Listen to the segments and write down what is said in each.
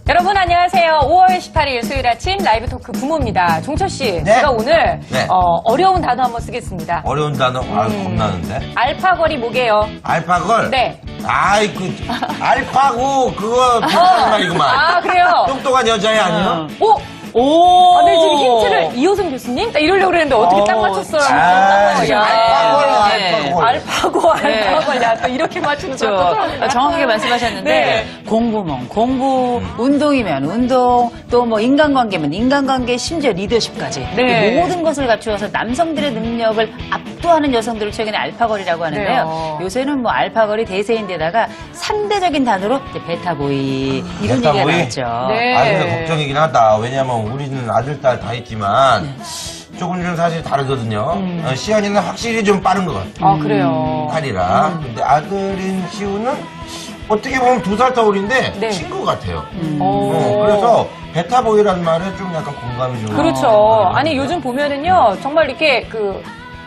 여러분 안녕하세요. 5월 18일 수요일 아침 라이브 토크 부모입니다. 종철씨, 네. 제가 오늘 네. 어려운 단어 한번 쓰겠습니다. 어려운 단어, 겁나는데. 알파걸이 뭐게요? 알파걸? 네. 아이, 알파고, 그거 비슷한 말이구만. 아, 그래요? 똑똑한 여자애 아니에요? 오! 오. 아, 네, 지금 힌트를 이호선 교수님? 딱 이러려고 그랬는데 어떻게 딱 맞췄어요? 야. 알파걸. 알파걸. 야, 또 이렇게 맞추는 거 정확하게 말씀하셨는데 네. 공부면 공부, 운동이면 운동, 또 뭐 인간관계면 인간관계, 심지어 리더십까지 네. 이 모든 것을 갖추어서 남성들의 능력을 압도하는 여성들을 최근에 알파걸이라고 하는데요. 그래요. 요새는 뭐 알파걸이 대세인데다가 상대적인 단어로 이제 베타보이 이런 얘기가 베타보이? 나왔죠. 네. 아, 근데 걱정이긴 하다. 왜냐면 우리는 아들, 딸 다 있지만, 조금 좀 사실 다르거든요. 시연이는 확실히 좀 빠른 것 같아요. 아, 그래요. 딸이라. 근데 아들인 시우는 어떻게 보면 2살 터울인데 네. 친구 같아요. 오. 그래서 베타보이라는 말에 좀 약간 공감이 좀. 그렇죠. 아니, 요즘 보면은요, 정말 이렇게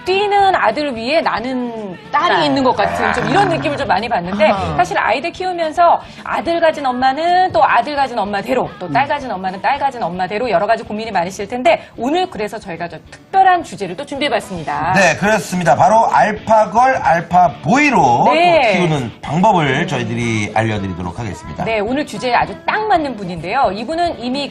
뛰는 아들 위에 나는 딸이 있는 것 같은 좀 이런 느낌을 좀 많이 받는데 사실 아이들 키우면서 아들 가진 엄마는 또 아들 가진 엄마대로 또 딸 가진 엄마는 딸 가진 엄마대로 여러 가지 고민이 많으실 텐데 오늘 그래서 저희가 좀 특별한 주제를 또 준비해봤습니다. 네, 그렇습니다. 바로 알파걸, 알파보이로 네. 또 키우는 방법을 저희들이 알려드리도록 하겠습니다. 네, 오늘 주제에 아주 딱 맞는 분인데요. 이분은 이미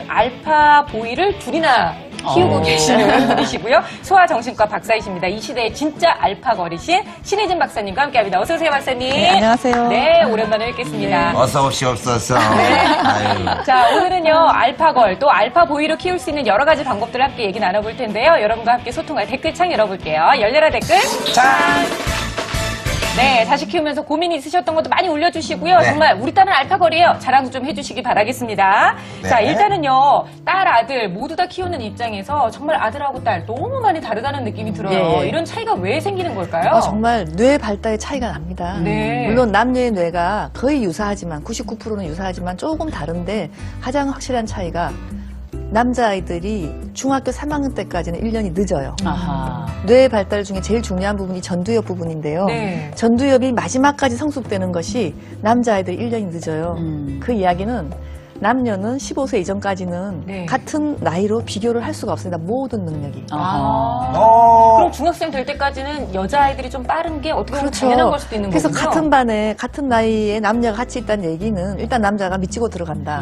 알파 보이를 둘이나 키우고 계시는 분이시고요. 소아정신과 박사이십니다. 이 시대의 진짜 알파걸이신 신혜진 박사님과 함께합니다. 어서 오세요, 박사님. 네, 안녕하세요. 네, 오랜만에 뵙겠습니다. 어서 없어. 아유. 자, 오늘은요, 알파걸, 또 알파보이로 키울 수 있는 여러 가지 방법들을 함께 얘기 나눠볼 텐데요. 여러분과 함께 소통할 댓글창 열어볼게요. 열려라 댓글. 자, 네, 자식 키우면서 고민이 있으셨던 것도 많이 올려주시고요. 네. 정말 우리 딸은 알파걸이에요. 자랑 좀 해주시기 바라겠습니다. 네. 자, 일단은요, 딸, 아들 모두 다 키우는 입장에서 정말 아들하고 딸 너무 많이 다르다는 느낌이 들어요. 예. 이런 차이가 왜 생기는 걸까요? 정말 뇌 발달의 차이가 납니다. 네. 물론 남녀의 뇌가 거의 유사하지만 99%는 유사하지만 조금 다른데 가장 확실한 차이가 남자아이들이 중학교 3학년 때까지는 1년이 늦어요. 아하. 뇌 발달 중에 제일 중요한 부분이 전두엽 부분인데요. 네. 전두엽이 마지막까지 성숙되는 것이 남자아이들이 1년이 늦어요. 그 이야기는 남녀는 15세 이전까지는 네. 같은 나이로 비교를 할 수가 없습니다. 모든 능력이. 그럼 중학생 될 때까지는 여자아이들이 좀 빠른 게 어떻게 보면 당연한 걸 수도 있는 그래서 거군요. 같은 반에 같은 나이에 남녀가 같이 있다는 얘기는 일단 남자가 미치고 들어간다.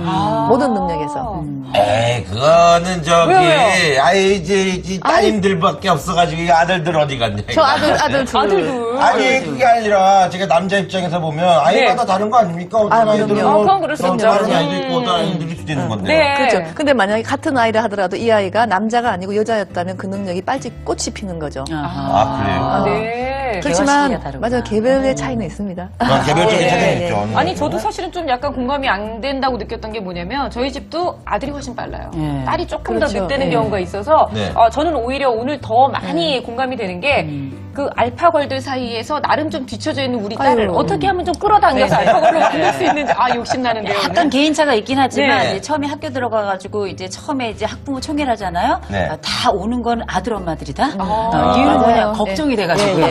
모든 능력에서. 에이, 그거는 저기, 왜요? 아이, 이제 따님들밖에 없어가지고, 이 아들들 어디 갔냐. 저 아들 둘. 아들도. 아니, 그게 아니라, 제가 남자 입장에서 보면, 아이마다 네. 다른 거 아닙니까? 어떤 아, 아이들은 그럼요. 그럼 그럴 수 있죠. 다른 아이도 있고, 어떤 아이들일 수도 있는 건데. 네. 그렇죠. 근데 만약에 같은 아이를 하더라도 이 아이가 남자가 아니고 여자였다면 그 능력이 빨리 꽃이 피는 거죠. 아, 그래요? 네. 그렇지만 개화 시기가 다르구나. 맞아요. 개별의 차이는 있습니다. 개별적인 네. 차이가 네. 있죠. 아니 저도 사실은 좀 약간 공감이 안 된다고 느꼈던 게 뭐냐면 저희 집도 아들이 훨씬 빨라요. 네. 딸이 조금 그렇죠. 더 늦되는 네. 경우가 있어서 네. 저는 오히려 오늘 더 많이 공감이 되는 게 그 알파걸들 사이에서 나름 좀 뒤쳐져 있는 우리 딸을 아유. 어떻게 하면 좀 끌어당겨서 알파걸로 만들 수 있는지 욕심나는데요. 오늘. 약간 개인차가 있긴 하지만 네. 이제 처음에 학교 들어가가지고 이제 처음에 이제 학부모 총회를 하잖아요. 네. 다 오는 건 아들 엄마들이다. 이유는 맞아요. 뭐냐 네. 걱정이 돼가지고요.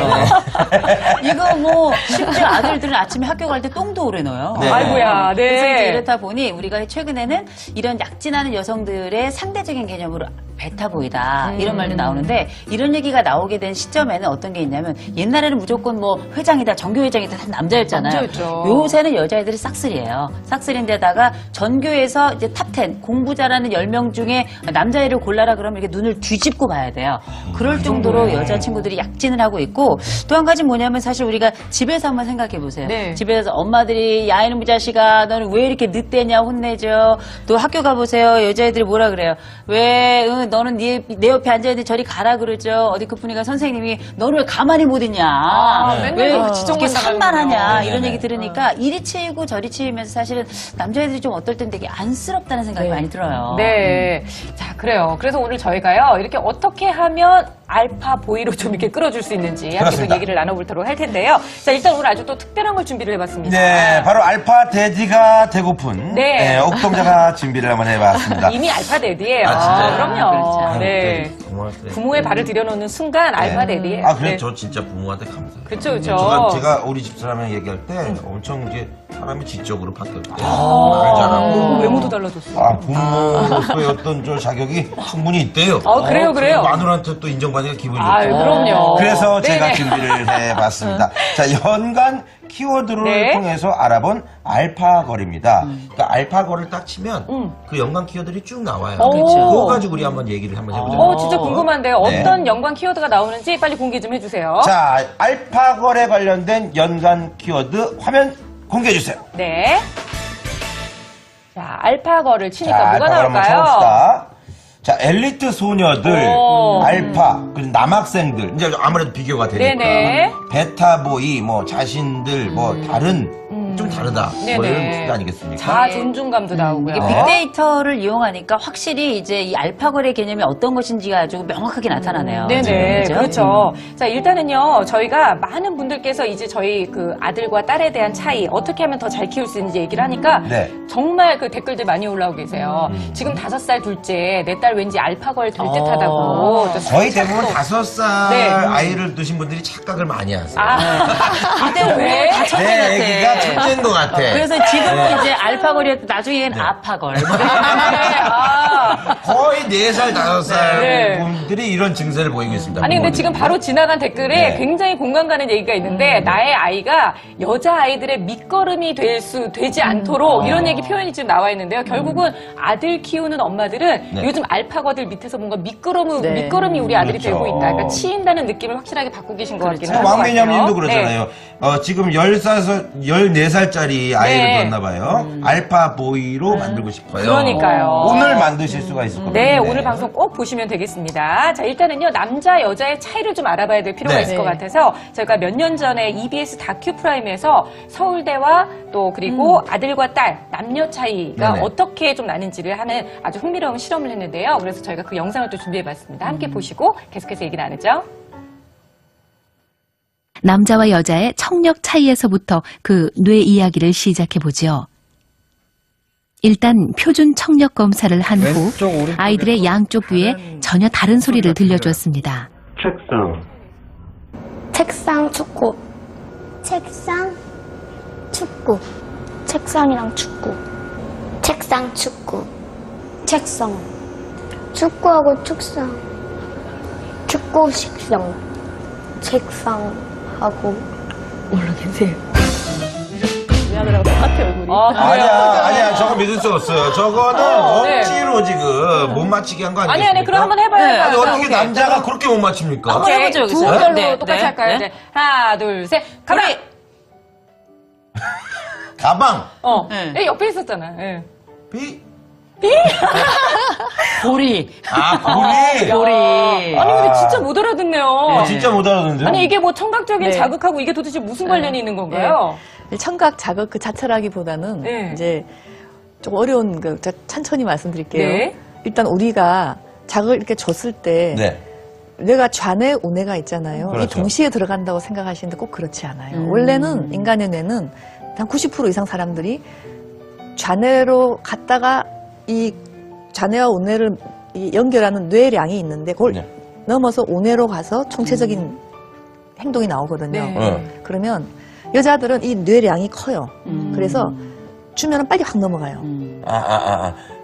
이거 뭐 심지어 아들들은 아침에 학교 갈 때 똥도 오래 넣어요. 네. 아이고야, 네. 그래서 이제 이렇다 보니 우리가 최근에는 이런 약진하는 여성들의 상대적인 개념으로 베타보이다 이런 말도 나오는데 이런 얘기가 나오게 된 시점에는 어떤 게 있냐면 옛날에는 무조건 뭐 회장이다 전교회장이다 다 남자였잖아요. 남자였죠. 요새는 여자애들이 싹쓸이에요. 싹쓸이인데다가 전교에서 이제 탑10 공부 잘하는 10명 중에 남자애를 골라라 그러면 이렇게 눈을 뒤집고 봐야 돼요. 그럴 정도로 여자친구들이 약진을 하고 있고 또 한 가지 뭐냐면 사실 우리가 집에서 한번 생각해 보세요. 네. 집에서 엄마들이 야 이놈의 자식아 너는 왜 이렇게 늦대냐 혼내죠. 또 학교 가보세요. 여자애들이 뭐라 그래요. 왜 너는 내 옆에 앉아있는데 저리 가라 그러죠. 어디 그분이가 선생님이 너는 왜 가만히 못 있냐. 맨날 왜 그렇게 이렇게 지적만 산만하냐. 나가는군요. 이런 네네. 얘기 들으니까 이리 치이고 저리 치이면서 사실은 남자애들이 좀 어떨 땐 되게 안쓰럽다는 생각이 많이 들어요. 네. 자, 그래요. 그래서 오늘 저희가요, 이렇게 어떻게 하면 알파 보이로 좀 이렇게 끌어줄 수 있는지 함께 또 그렇습니다. 얘기를 나눠보도록 할 텐데요. 자, 일단 오늘 아주 또 특별한 걸 준비를 해봤습니다. 네, 바로 알파 돼지가 되고픈 네. 옥동자가 준비를 한번 해봤습니다. 이미 알파 데디예요. 아, 진짜요? 그럼요. 그렇죠. 네. 고마웠어요. 부모의 발을 들여놓는 순간 알파 데디예요. 아, 그래 네. 저 진짜 부모한테 감사해요. 그쵸, 그쵸. 제가 우리 집사람이랑 얘기할 때 엄청 이제 사람이 지적으로 바뀌었대. 말을 잘하고. 외모도 달라졌어. 부모로서의 어떤 저 자격이 충분히 있대요. 그래요, 그래요. 마누라한테 또 인정받으니까 기분이 좋죠. 아유, 그럼요. 그래서 제가 네네. 준비를 해봤습니다. 자, 연간 키워드를 네. 통해서 알아본 알파걸입니다. 그러니까 알파걸을 딱 치면 그 연간 키워드들이 쭉 나와요. 그렇죠. 그거 가지고 우리 한번 얘기를 한번 해보자. 진짜 궁금한데요. 네. 어떤 연관 키워드가 나오는지 빨리 공개 좀 해주세요. 자, 알파걸에 관련된 연간 키워드 화면 공개해주세요. 네. 자, 알파걸을 치니까 뭐가 알파걸 한번 나올까요? 쳐봅시다. 자, 엘리트 소녀들, 오. 알파, 그리고 남학생들, 이제 아무래도 비교가 되니까. 네네. 베타보이, 뭐, 자신들, 뭐, 다른, 좀 다르다. 네네. 뭐 이런 뜻 아니겠습니까? 자아 존중감도 나오고요. 이게 빅데이터를 이용하니까 확실히 이제 이 알파걸의 개념이 어떤 것인지가 아주 명확하게 나타나네요. 네네, 그죠? 그렇죠. 자, 일단은요, 저희가 많은 분들께서 이제 저희 그 아들과 딸에 대한 차이, 어떻게 하면 더 잘 키울 수 있는지 얘기를 하니까 네. 정말 그 댓글들 많이 올라오고 계세요. 지금 5살 둘째, 내 딸 왠지 알파걸 될 듯하다고. 또 거의 대부분 5살 네. 아이를 두신 분들이 착각을 많이 하세요. 근데 왜? 다 천재 내 같아. 애기가 천재인 것 같아. 그래서 지금은 이제 알파걸이었고 나중엔 아파걸. 거의 4살, 5살 네. 분들이 이런 증세를 보이고 있습니다. 아니 근데 부모들이. 지금 바로 지나간 댓글에 네. 굉장히 공감 가는 얘기가 있는데 나의 아이가 여자 아이들의 밑거름이 되지 않도록 이런 얘기 표현이 지금 나와 있는데요. 결국은 아들 키우는 엄마들은 네. 요즘 알파거들 밑에서 뭔가 네. 밑거름이 우리 아들이 그렇죠. 되고 있다. 그러니까 치인다는 느낌을 확실하게 받고 계신 것 같기는 한것 왕매념님도 같아요. 그러잖아요. 지금 14살짜리 아이를 네. 뒀나 봐요. 알파 보이로 만들고 싶어요. 그러니까요. 오늘 만드실 수가 있을 겁니다. 네, 오늘 방송 꼭 보시면 되겠습니다. 자, 일단은요, 남자, 여자의 차이를 좀 알아봐야 될 필요가 네. 있을 것 네. 같아서 저희가 몇 년 전에 EBS 다큐 프라임에서 서울대와 또 그리고 아들과 딸, 남녀 차이가 네네. 어떻게 좀 나는지를 하는 아주 흥미로운 실험을 했는데요. 그래서 저희가 그 영상을 또 준비해봤습니다. 함께 보시고 계속해서 얘기 나누죠. 남자와 여자의 청력 차이에서부터 그 뇌 이야기를 시작해보죠. 일단 표준 청력 검사를 한 후 아이들의 양쪽 귀에 전혀 다른 소리를 들려주었습니다. 책상 축구. 책상 축구. 책상이랑 축구. 책상 축구. 책상. 축구하고 책상. 축구 식상. 책상하고 미안하라고 똑같아 얼굴이. 아니야. 저거 믿을 수 없어요. 저거는 네. 억지로 지금 못 맞히게 한 거 아니겠습니까? 아니, 그럼 한번 해봐요. 네. 아니, 어떻게 오케이. 남자가 그렇게 못 맞춥니까? 한번 해보죠, 두 여기서. 분별로 네, 똑같이 네, 할까요? 네. 이제 하나, 둘, 셋. 가만히! 가방, 네. 옆에 있었잖아. 예. 비, 보리. 고리. 보리. 아니, 근데 진짜 못 알아듣네요. 진짜 못 알아듣는데요? 아니 이게 뭐 청각적인 네. 자극하고 이게 도대체 무슨 관련이 있는 건가요? 청각 자극 그 자체라기보다는 네. 이제 좀 어려운 그 천천히 말씀드릴게요. 네. 일단 우리가 자극을 이렇게 줬을 때 네. 뇌가 좌뇌 우뇌가 있잖아요. 그렇죠. 이 동시에 들어간다고 생각하시는데 꼭 그렇지 않아요. 원래는 인간의 뇌는 한 90% 이상 사람들이 좌뇌로 갔다가 이 좌뇌와 우뇌를 연결하는 뇌량이 있는데 그걸 네. 넘어서 우뇌로 가서 총체적인 행동이 나오거든요. 네. 그러면 여자들은 이 뇌량이 커요. 그래서 주면은 빨리 확 넘어가요.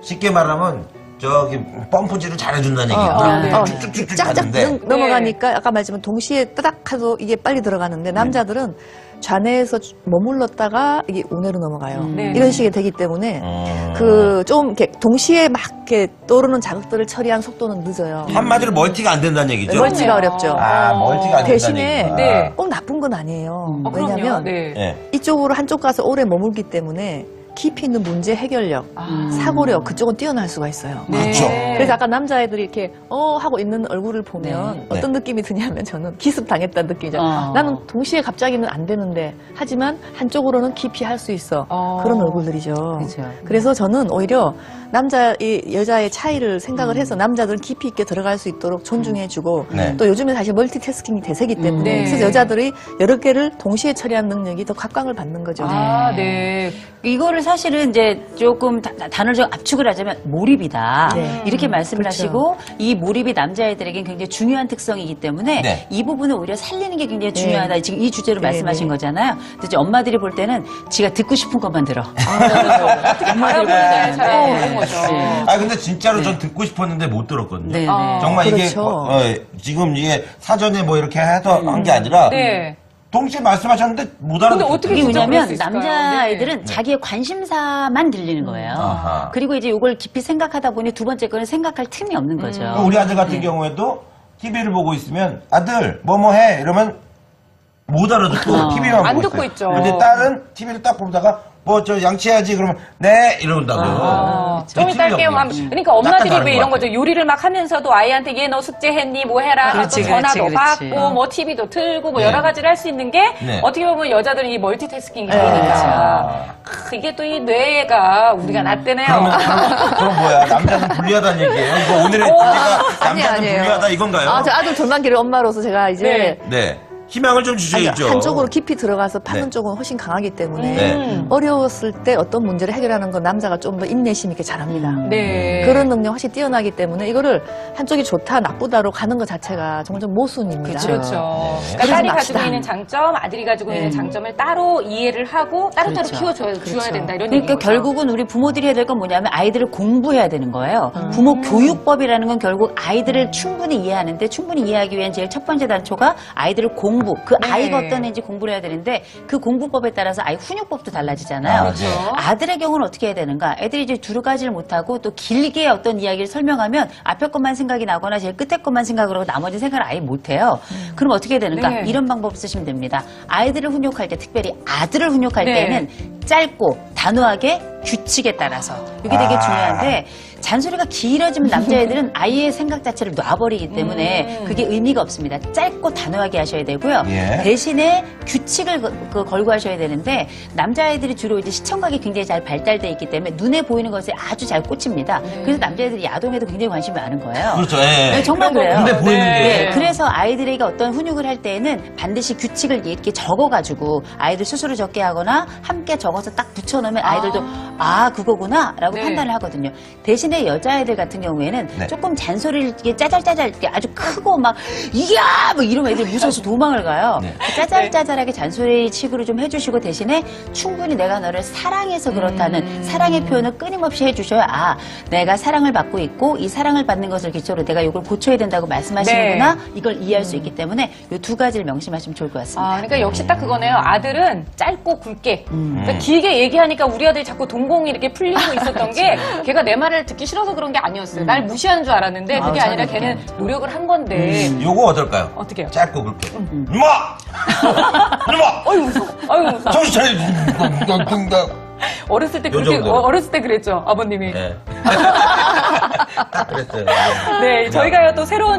쉽게 말하면 저기 펌프질을 잘해준다는 얘기구나. 쭉쭉쭉쭉 쫙쫙 가는데. 넘어가니까 아까 말했지만 동시에 뜨닥 하도 이게 빨리 들어가는데 남자들은 좌뇌에서 머물렀다가 이게 우뇌로 넘어가요. 네. 이런 식이 되기 때문에 그 좀 이렇게 동시에 막 이렇게 떠오르는 자극들을 처리한 속도는 늦어요. 한마디로 멀티가 안 된다는 얘기죠. 멀티가 어렵죠. 멀티가 안 된다는 대신에 얘기구나. 네. 꼭 나쁜 건 아니에요. 그럼요. 왜냐하면 네. 네. 이쪽으로 한쪽 가서 오래 머물기 때문에 깊이 있는 문제 해결력, 사고력 그쪽은 뛰어날 수가 있어요. 그렇죠. 그래서 아까 남자애들이 이렇게 하고 있는 얼굴을 보면 네. 어떤 느낌이 드냐면 저는 기습 당했다는 느낌이죠. 나는 동시에 갑자기는 안 되는데 하지만 한쪽으로는 깊이 할 수 있어. 그런 얼굴들이죠. 그렇죠. 그래서 저는 오히려 여자의 차이를 생각을 해서 남자들은 깊이 있게 들어갈 수 있도록 존중해주고 네. 또 요즘에 사실 멀티태스킹이 대세기 때문에 네. 그래서 여자들이 여러 개를 동시에 처리하는 능력이 더 각광을 받는 거죠. 아, 네. 이거를 사실은 이제 조금 단어를 좀 압축을 하자면 몰입이다. 네. 이렇게 말씀을 그렇죠. 하시고 이 몰입이 남자애들에겐 굉장히 중요한 특성이기 때문에 네. 이 부분을 오히려 살리는 게 굉장히 중요하다. 지금 이 주제로 네, 말씀하신 네. 거잖아요. 근데 이제 엄마들이 볼 때는 지가 듣고 싶은 것만 들어. 엄마들 보니까 잘하는 거죠. 아 근데 진짜로 전 듣고 싶었는데 못 들었거든요. 네, 네. 정말 이게 그렇죠. 지금 이게 사전에 뭐 이렇게 해서 한 게 아니라 네. 동시에 말씀하셨는데 못 근데 알아듣겠어요. 어떻게 이게 진짜 뭐냐면 그럴 수 있을까요? 남자아이들은 네. 자기의 관심사만 들리는 거예요. 아하. 그리고 이제 이걸 깊이 생각하다 보니 두 번째 거는 생각할 틈이 없는 거죠. 우리 아들 같은 경우에도 TV를 보고 있으면 아들 뭐뭐 해 이러면 못 알아듣고 TV만 안 보고 듣고 있어요. 있죠. 근데 딸은 TV를 딱 보다가 뭐 저 양치해야지 그러면 네 이런다고요. 좀 이따 할게요. 그러니까 엄마들이 다른 왜 것 이런 같아요. 거죠. 요리를 막 하면서도 아이한테 얘 너 숙제했니 뭐 해라. 그렇지, 또 전화도 그렇지, 그렇지. 받고 뭐 TV도 틀고 뭐 네. 여러 가지를 할 수 있는 게 네. 어떻게 보면 여자들은 이 멀티태스킹이 그렇죠. 되니까 이게 또 이 뇌가 우리가 낫대네요. 그럼 뭐야 남자는 불리하다는 얘기예요. 이거 오늘의 주제가 남자는 아니에요. 불리하다 이건가요? 아, 저 아들 둘만 기를 엄마로서 제가 이제 네. 희망을 좀 주셔야죠. 한쪽으로 깊이 들어가서 파는 네. 쪽은 훨씬 강하기 때문에 네. 어려웠을 때 어떤 문제를 해결하는 건 남자가 좀 더 인내심 있게 잘합니다. 네. 그런 능력 확실히 뛰어나기 때문에 이거를 한쪽이 좋다 나쁘다로 가는 것 자체가 정말 좀 모순입니다. 그렇죠. 네. 그러니까 딸이 그러지 가지고 맙시다. 있는 장점, 아들이 가지고 있는 장점을 따로 이해를 하고 따로따로 키워줘야 주어야 된다 이런 그러니까 얘기인 거죠. 결국은 우리 부모들이 해야 될 건 뭐냐면 아이들을 공부해야 되는 거예요. 부모 교육법이라는 건 결국 아이들을 충분히 이해하는데 충분히 이해하기 위한 제일 첫 번째 단초가 아이들을 공부, 그 네. 아이가 어떤 애인지 공부를 해야 되는데 그 공부법에 따라서 아이 훈육법도 달라지잖아요. 그렇죠. 아들의 경우는 어떻게 해야 되는가? 애들이 이제 두루가지를 못하고 또 길게 어떤 이야기를 설명하면 앞에 것만 생각이 나거나 제일 끝에 것만 생각을 하고 나머지 생각을 아예 못해요. 그럼 어떻게 해야 되는가? 네. 이런 방법 쓰시면 됩니다. 아이들을 훈육할 때 특별히 아들을 훈육할 네. 때는 짧고 단호하게 규칙에 따라서 이게 되게 중요한데 잔소리가 길어지면 남자애들은 아이의 생각 자체를 놔버리기 때문에 그게 의미가 없습니다. 짧고 단호하게 하셔야 되고요. 예. 대신에 규칙을 걸고 하셔야 되는데 남자애들이 주로 이제 시청각이 굉장히 잘 발달돼 있기 때문에 눈에 보이는 것에 아주 잘 꽂힙니다. 그래서 남자애들이 야동에도 굉장히 관심이 많은 거예요. 그렇죠. 예. 네, 정말 그래요. 눈에 보이는 게. 네, 그래서 아이들에게 어떤 훈육을 할 때에는 반드시 규칙을 이렇게 적어가지고 아이들 스스로 적게 하거나 함께 적어서 딱 붙여놓으면 아이들도 그거구나 라고 네. 판단을 하거든요. 대신에 여자애들 같은 경우에는 네. 조금 잔소리를 이렇게 짜잘짜잘 이렇게 아주 크고 막 이야 뭐 이러면 애들이 무서워서 도망을 가요. 네. 짜잘짜잘하게 잔소리 칩으로 좀 해주시고 대신에 충분히 내가 너를 사랑해서 그렇다는 사랑의 표현을 끊임없이 해주셔야 내가 사랑을 받고 있고 이 사랑을 받는 것을 기초로 내가 이걸 고쳐야 된다고 말씀하시는구나 이걸 이해할 수 있기 때문에 이 두 가지를 명심하시면 좋을 것 같습니다. 그러니까 역시 딱 그거네요. 아들은 짧고 굵게. 그러니까 길게 얘기하니까 우리 아들이 자꾸 동공이 이렇게 풀리고 있었던 게 걔가 내 말을 듣기 싫어서 그런 게 아니었어요. 날 무시하는 줄 알았는데 그게 아니라 걔는 노력을 한 건데. 요거 어떨까요? 어떻게요? 짧고 굵게. 이모! 이모! 어이 무서워. 어이 무서워. 정신 차려. 어렸을 때 요 그렇게 정도. 어렸을 때 그랬죠 아버님이. 네. 딱 그랬어요. 네, 저희가요 또 새로운